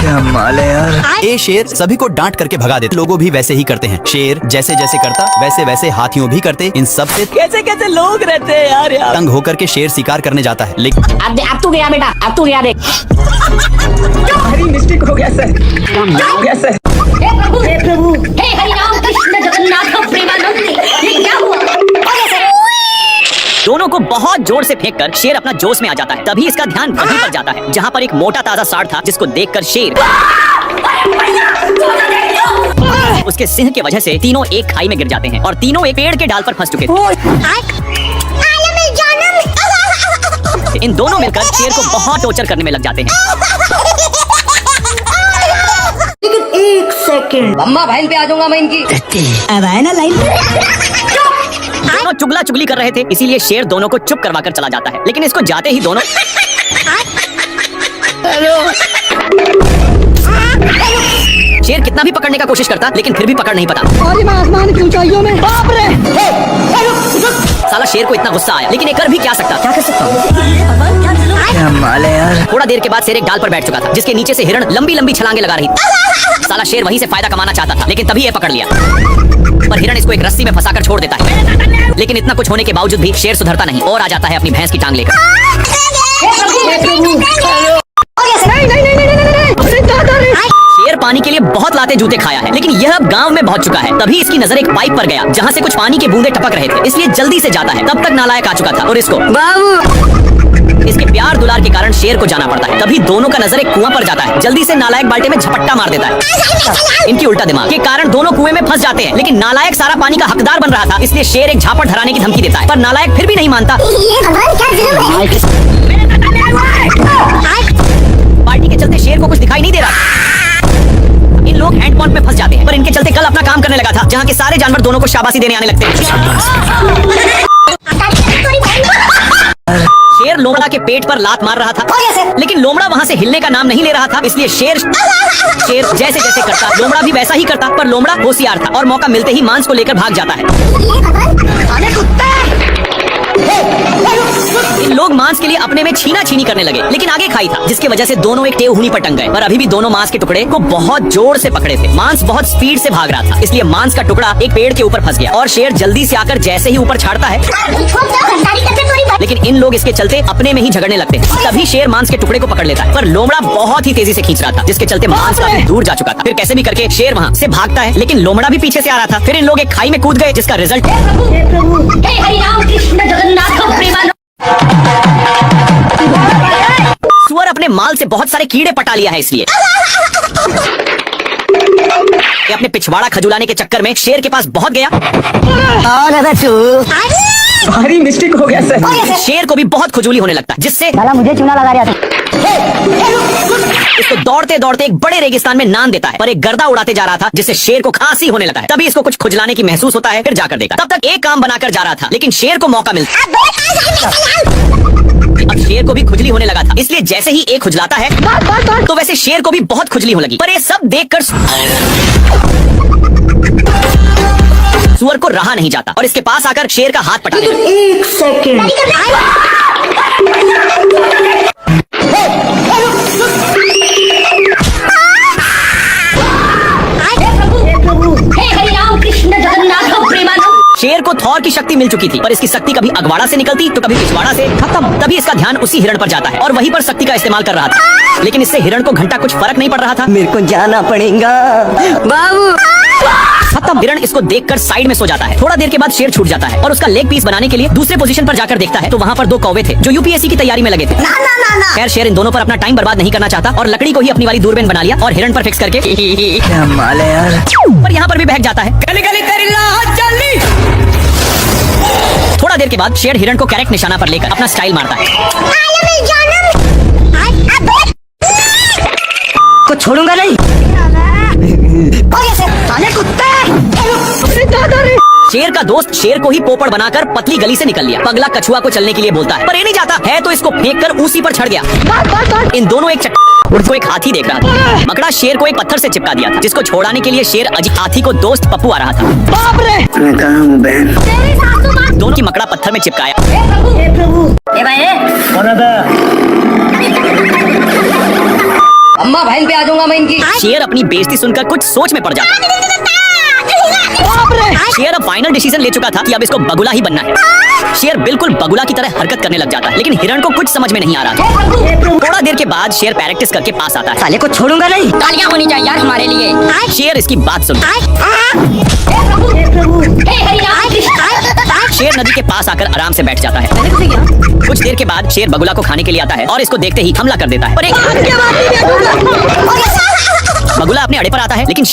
क्या माल है यार। ए शेर सभी को डांट करके भगा देते, लोगों भी वैसे ही करते हैं। शेर जैसे जैसे करता वैसे वैसे हाथियों भी करते। इन सब से कैसे कैसे लोग रहते हैं यार तंग होकर के शेर शिकार करने जाता है, लेकिन अब तू गया बेटा, अब तू गया देख। भारी मिस्टेक हो गया सर, हो गया सर। हे प्रभु, हे हरि राम कृष्ण जगन्नाथ प्रेमानंद, ये क्या हुआ? दोनों को बहुत जोर से फेंककर शेर अपना जोश में आ जाता है। तभी इसका ध्यान वहीं पर जाता है जहाँ पर एक मोटा ताजा सांड था, जिसको देखकर शेर उसके सिंह की वजह से तीनों एक खाई में गिर जाते हैं और तीनों एक पेड़ के डाल पर फंस चुके थे। इन दोनों मिलकर शेर को बहुत टॉर्चर करने में लग जाते हैं। लेकिन एक सेकंड, अम्मा बहन पे आ जाऊंगा मैं इनकी। अब आए ना लाइन। दोनों चुगला चुगली कर रहे थे, इसीलिए शेर दोनों को चुप करवा कर चला जाता है। लेकिन इसको जाते ही दोनों शेर कितना भी पकड़ने का कोशिश करता, लेकिन फिर भी पकड़ नहीं पाता। और मैं आसमान की ऊंचाइयों में, बाप रे। साला शेर को इतना गुस्सा आया, लेकिन ये कर भी क्या सकता। क्या कर सकता? क्या माल है यार। थोड़ा देर के बाद शेर एक डाल पर बैठ चुका था, जिसके नीचे से हिरण लंबी लंबी छलांगे लगा रही थी। साला शेर वहीं से फायदा कमाना चाहता था, लेकिन तभी ये पकड़ लिया। पर हिरण इसको एक रस्सी में फंसाकर छोड़ देता है। लेकिन इतना कुछ होने के बावजूद भी शेर सुधरता नहीं और आ जाता है अपनी भैंस की टांग लेकर। शेर पानी के लिए बहुत लाते जूते खाया है, लेकिन यह अब गांव में पहुंच चुका है। तभी इसकी नजर एक पाइप पर गया, जहां से कुछ पानी के बूंदे टपक रहे थे, इसलिए जल्दी से जाता है। तब तक नालायक आ चुका था और इसको इसके प्यार दुलार के कारण शेर को जाना पड़ता है। तभी दोनों का नजर एक कुआं पर जाता है, जल्दी से नालायक बाल्टी में झपट्टा मार देता है। इनकी उल्टा दिमाग के कारण दोनों कुएं में फंस जाते हैं, लेकिन नालायक सारा पानी का हकदार बन रहा था, इसलिए शेर एक झापड़ धराने की धमकी देता है, पर नालायक फिर भी नहीं मानता। बाल्टी के चलते शेर को कुछ दिखाई नहीं दे रहा। इन लोग हैंडपंप में फंस जाते हैं, पर इनके चलते कल अपना काम करने लगा था, जहाँ के सारे जानवर दोनों को शाबाशी देने आने लगते हैं। शेर लोमड़ा के पेट पर लात मार रहा था, लेकिन लोमड़ा वहाँ से हिलने का नाम नहीं ले रहा था, इसलिए शेर जैसे जैसे करता लोमड़ा भी वैसा ही करता। पर लोमड़ा होशियार था और मौका मिलते ही मांस को लेकर भाग जाता है। इन लोग मांस के लिए अपने में छीना छीनी करने लगे, लेकिन आगे खाई था, जिसकी वजह से दोनों एक टेहूनी पर टंग गए। पर अभी भी दोनों मांस के टुकड़े को बहुत जोर से पकड़े थे। मांस बहुत स्पीड से भाग रहा था, इसलिए मांस का टुकड़ा एक पेड़ के ऊपर फंस गया और शेर जल्दी से आकर जैसे ही ऊपर छाड़ता है, लेकिन इन लोग इसके चलते अपने में ही झगड़ने लगते हैं। तभी शेर मांस के टुकड़े को पकड़ लेता है, पर लोमड़ा बहुत ही तेजी से खींच रहा था, जिसके चलते मांस काफी दूर जा चुका था। फिर कैसे भी करके शेर वहाँ से भागता है, लेकिन लोमड़ा भी पीछे से आ रहा था। फिर इन लोग एक खाई में कूद गए, जिसका रिजल्ट सुअर अपने माल से बहुत सारे कीड़े पटा लिया है, इसलिए ये अपने पिछवाड़ा खजुलाने के चक्कर में शेर के पास बहुत गया। भारी मिस्टेक हो गया सर। शेर को भी बहुत खुजली होने लगता है, जिससे मुझे चूना लगा रहा था। इसको दौड़ते दौड़ते एक बड़े रेगिस्तान में नान देता है, पर एक गर्दा उड़ाते जा रहा था, जिससे शेर को खांसी होने लगा है। तभी इसको कुछ खुजलाने की महसूस होता है, फिर जाकर देखा। तब तक एक काम बनाकर जा रहा था, लेकिन शेर को मौका मिलता। अब शेर को भी खुजली होने लगा था, इसलिए जैसे ही एक खुजलाता है तो वैसे शेर को भी बहुत खुजली होने लगी। पर ये सब देखकर सुअर को रहा नहीं जाता और इसके पास आकर शेर का हाथ पटा दिया। एक सेकंड, शेर को थॉर की शक्ति मिल चुकी थी, पर इसकी शक्ति कभी अगवाड़ा से निकलती तो कभी पिछवाड़ा से। खत्म। तभी इसका ध्यान उसी हिरण पर जाता है और वहीं पर शक्ति का इस्तेमाल कर रहा था, लेकिन इससे हिरण को घंटा कुछ फर्क नहीं पड़ रहा था। मेरे को जाना पड़ेगा बाबू। खत्म। हिरण इसको देखकर साइड में सो जाता है। थोड़ा देर के बाद शेर छूट जाता है और उसका लेग पीस बनाने के लिए दूसरे पोजीशन पर जाकर देखता है तो वहाँ पर दो कौवे थे जो यूपीएससी की तैयारी में लगे थे। खैर शेर इन दोनों पर अपना टाइम बर्बाद नहीं करना चाहता और लकड़ी को ही अपनी वाली दूरबीन बना लिया और हिरण पर फिक्स करके क्या माल है यार। पर यहाँ पर भी बहक जाता है। थोड़ा देर के बाद शेर हिरण को करेक्ट निशाना पर लेकर अपना स्टाइल मारता है। को छोड़ूंगा नहीं। शेर का दोस्त शेर को ही पोपड़ बनाकर पतली गली से निकल लिया। पगला कछुआ को चलने के लिए बोलता है, पर ये नहीं जाता है तो इसको फेंक कर उसी पर चढ़ गया। इन दोनों एक को एक हाथी देख रहा था। मकड़ा शेर को एक पत्थर से चिपका दिया था, जिसको छोड़ाने के लिए शेर हाथी को दोस्त पप्पू आ रहा था। बाप रे, मैं कहाँ हूँ बहन। दोनों की मकड़ा पत्थर में चिपकाया। अम्मा भाई लाइन पे आ जाऊंगा मैं इनकी। शेर अपनी बेइज्जती सुनकर कुछ सोच में पड़ जाता है। शेर अब फाइनल डिसीजन ले चुका था कि अब इसको बगुला ही बनना है। शेर बिल्कुल बगुला की तरह हरकत करने लग जाता है, लेकिन हिरण को कुछ समझ में नहीं आ रहा था। थोड़ा देर के बाद शेर प्रैक्टिस करके पास आता है। साले को छोड़ूंगा नहीं। तालियां होनी चाहिए यार हमारे लिए। शेर इसकी बात सुन। शेर नदी के पास आकर आराम से बैठ जाता है। कुछ देर के बाद शेर बगुला को खाने के लिए आता है और इसको देखते ही हमला कर देता है। और एक बगुला अपने अड़े पर आता है, लेकिन